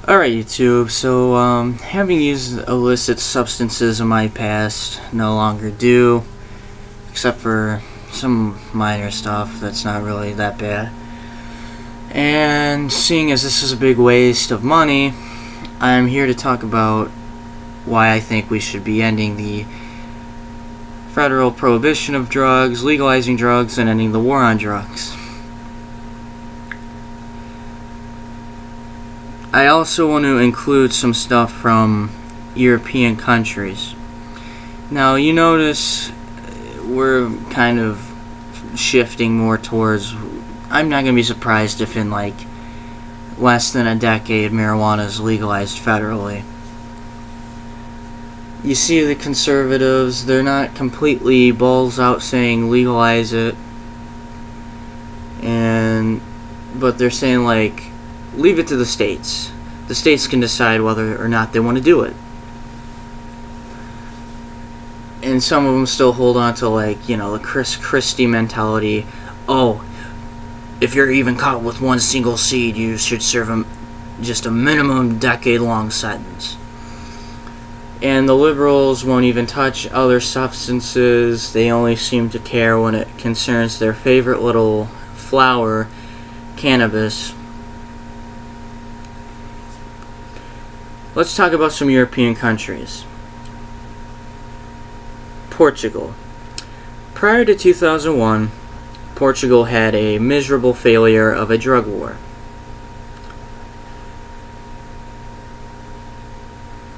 Alright, YouTube, so having used illicit substances in my past, no longer do, except for some minor stuff that's not really that bad. And seeing as this is a big waste of money, I'm here to talk about why I think we should be ending the federal prohibition of drugs, legalizing drugs, and ending the war on drugs. I also want to include some stuff from European countries. Now, you notice we're kind of shifting more towards, I'm not going to be surprised if in like less than a decade marijuana is legalized federally. You see the conservatives, they're not completely balls out saying legalize it, but they're saying like, leave it to the states. The states can decide whether or not they want to do it. And some of them still hold on to the Chris Christie mentality. Oh, if you're even caught with one single seed, you should serve just a minimum decade-long sentence. And the liberals won't even touch other substances. They only seem to care when it concerns their favorite little flower, cannabis. Let's talk about some European countries. Portugal. Prior to 2001, Portugal had a miserable failure of a drug war.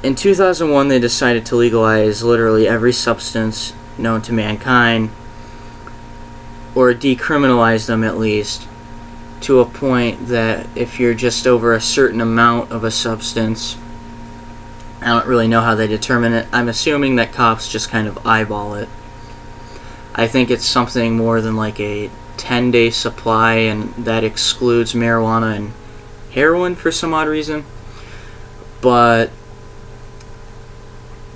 In 2001, they decided to legalize literally every substance known to mankind, or decriminalize them at least, to a point that if you're just over a certain amount of a substance, I don't really know how they determine it. I'm assuming that cops just kind of eyeball it. I think it's something more than like a 10-day supply, and that excludes marijuana and heroin for some odd reason. But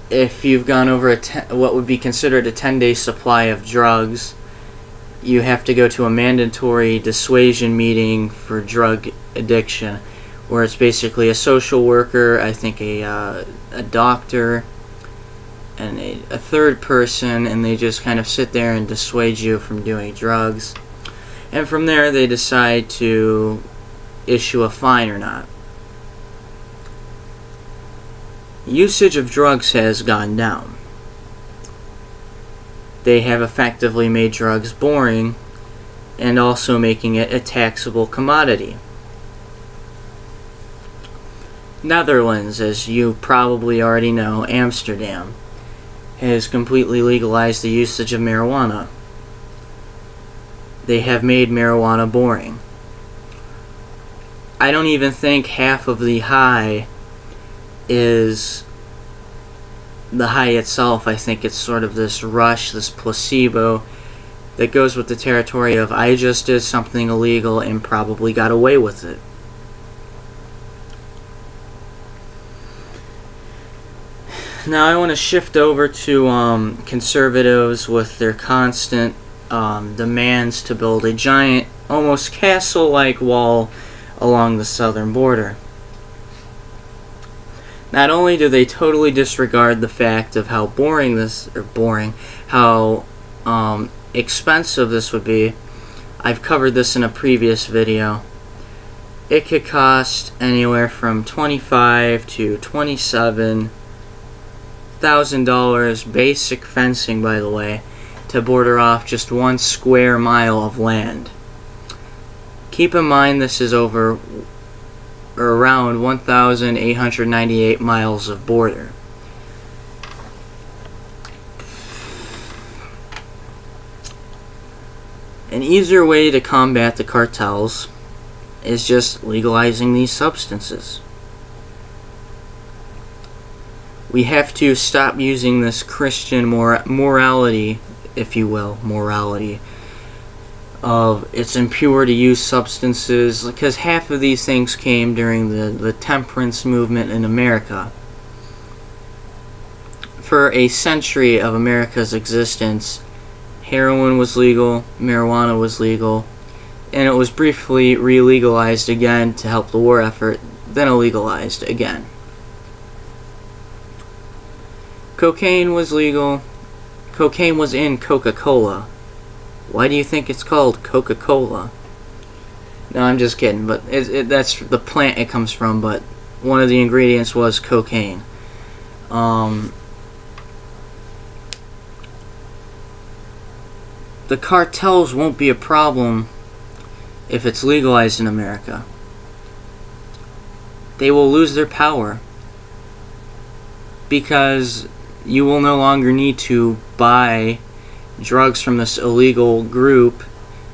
if you've gone over what would be considered a 10-day supply of drugs, you have to go to a mandatory dissuasion meeting for drug addiction, where it's basically a social worker, I think a doctor, and a third person, and they just kind of sit there and dissuade you from doing drugs. And from there, they decide to issue a fine or not. Usage of drugs has gone down. They have effectively made drugs boring, and also making it a taxable commodity. Netherlands, as you probably already know, Amsterdam, has completely legalized the usage of marijuana. They have made marijuana boring. I don't even think half of the high is the high itself. I think it's sort of this rush, this placebo that goes with the territory of I just did something illegal and probably got away with it. Now I want to shift over to conservatives with their constant demands to build a giant, almost castle-like wall along the southern border. Not only do they totally disregard the fact of how how expensive this would be. I've covered this in a previous video. It could cost anywhere from $25,000 to $27,000, basic fencing by the way, to border off just 1 square mile of land. Keep in mind this is around 1,898 miles of border. An easier way to combat the cartels is just legalizing these substances. We have to stop using this Christian morality, if you will, of it's impure to use substances, because half of these things came during the temperance movement in America. For a century of America's existence, heroin was legal, marijuana was legal, and it was briefly re-legalized again to help the war effort then illegalized again. Cocaine was legal. Cocaine was in Coca-Cola. Why do you think it's called Coca-Cola? No, I'm just kidding, but that's the plant it comes from, but one of the ingredients was cocaine. The cartels won't be a problem if it's legalized in America. They will lose their power because you will no longer need to buy drugs from this illegal group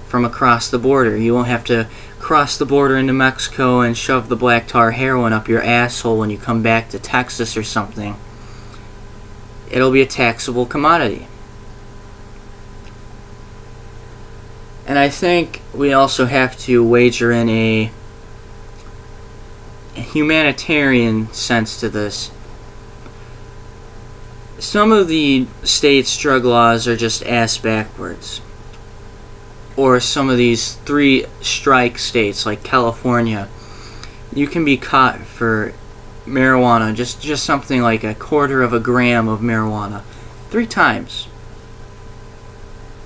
from across the border. You won't have to cross the border into Mexico and shove the black tar heroin up your asshole when you come back to Texas or something. It'll be a taxable commodity. And I think we also have to wager in a humanitarian sense to this. Some of the states' drug laws are just ass backwards. Or some of these 3-strike states like California, you can be caught for marijuana, just something like 1/4 gram of marijuana, 3 times.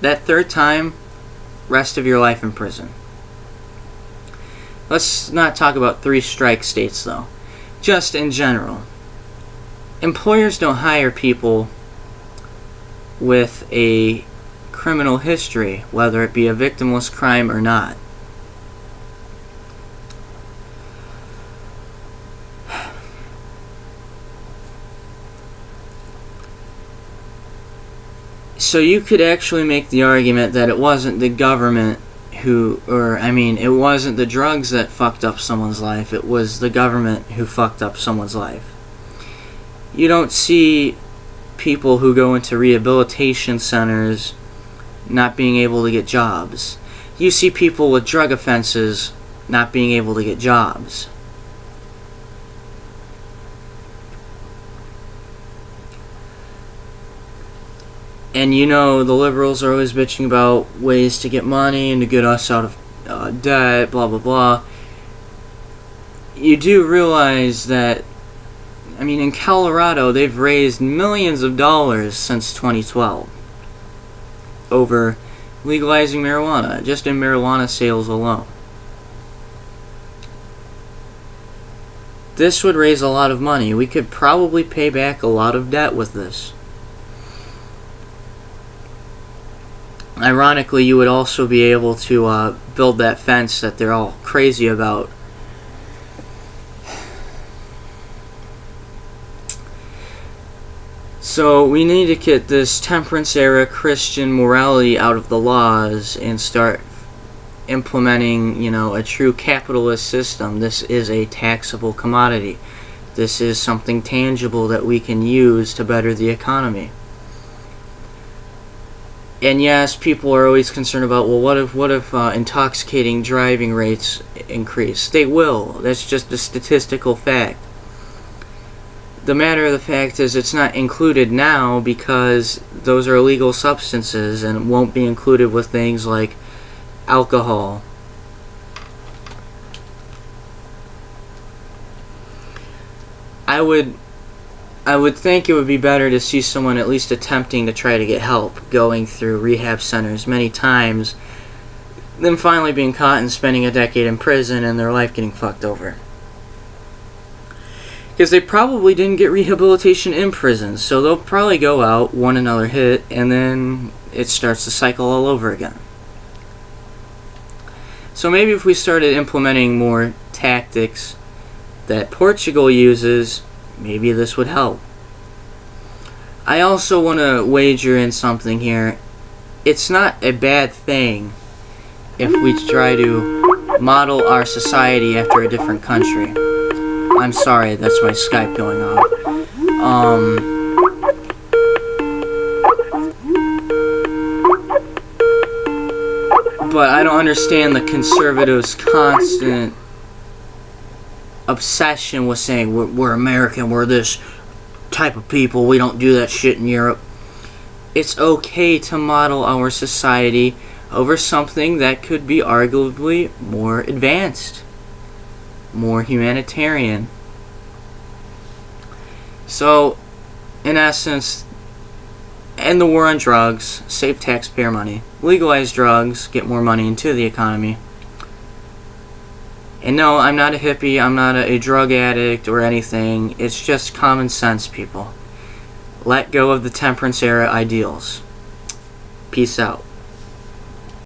That 3rd time, rest of your life in prison. Let's not talk about 3-strike states though. Just in general. Employers don't hire people with a criminal history, whether it be a victimless crime or not. So you could actually make the argument that it wasn't the government it wasn't the drugs that fucked up someone's life, it was the government who fucked up someone's life. You don't see people who go into rehabilitation centers not being able to get jobs. You see people with drug offenses not being able to get jobs. And you know, the liberals are always bitching about ways to get money and to get us out of debt, blah, blah, blah. You do realize that, in Colorado, they've raised millions of dollars since 2012 over legalizing marijuana, just in marijuana sales alone. This would raise a lot of money. We could probably pay back a lot of debt with this. Ironically, you would also be able to build that fence that they're all crazy about. So we need to get this temperance era Christian morality out of the laws and start implementing, a true capitalist system. This is a taxable commodity. This is something tangible that we can use to better the economy. And yes, people are always concerned about, well, what if intoxicating driving rates increase? They will. That's just a statistical fact. The matter of the fact is it's not included now because those are illegal substances and it won't be included with things like alcohol. I would think it would be better to see someone at least attempting to try to get help, going through rehab centers many times, than finally being caught and spending a decade in prison and their life getting fucked over. Because they probably didn't get rehabilitation in prison, so they'll probably go out, one another hit, and then it starts the cycle all over again. So maybe if we started implementing more tactics that Portugal uses, maybe this would help. I also want to wager in something here. It's not a bad thing if we try to model our society after a different country. I'm sorry, that's my Skype going off. But I don't understand the conservatives' constant obsession with saying we're American, we're this type of people, we don't do that shit in Europe. It's okay to model our society over something that could be arguably more advanced. more humanitarian. So, in essence, end the war on drugs, save taxpayer money. Legalize drugs, get more money into the economy. And no, I'm not a hippie, I'm not a drug addict or anything. It's just common sense, people. Let go of the temperance era ideals. Peace out.